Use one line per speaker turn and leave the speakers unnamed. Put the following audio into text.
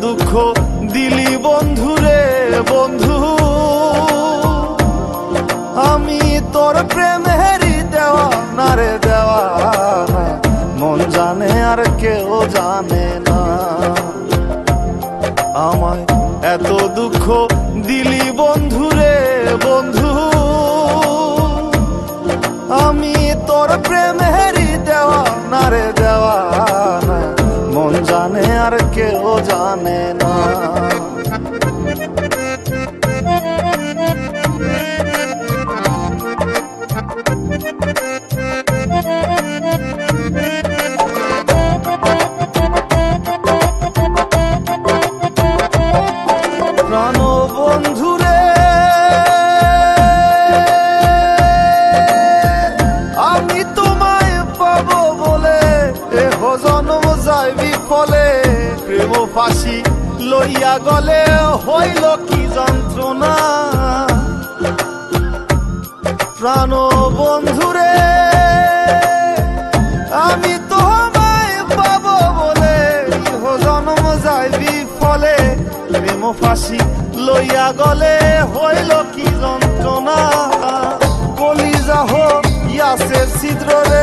দুঃখ দিলি বন্ধু রে বন্ধু, আমি তোর প্রেমেরই দেওয়া না রে দেওয়া না, মন জানে আর কেউ জানে না। আমায় এত দুঃখ দিলি বন্ধু রে বন্ধু, আমি তোর প্রেমেরই দেওয়া না রে দেওয়া না, মন জানে আর কেউ জানে না। প্রাণ বন্ধু রে আমি তোমায় পাবো বলে এহ জন্ম যায় বিফলে, প্রেম ফাঁসি লইয়া গলে হইল কি যন্ত্রণা। প্রাণ বন্ধু রে আমি তোমায় পাবো বলে এহ জন্ম যায় বিফলে, প্রেম ফাঁসি লইয়া গলে হইল কি যন্ত্রণা। কলিজা হোক ইয়াসের ছিদ্র রে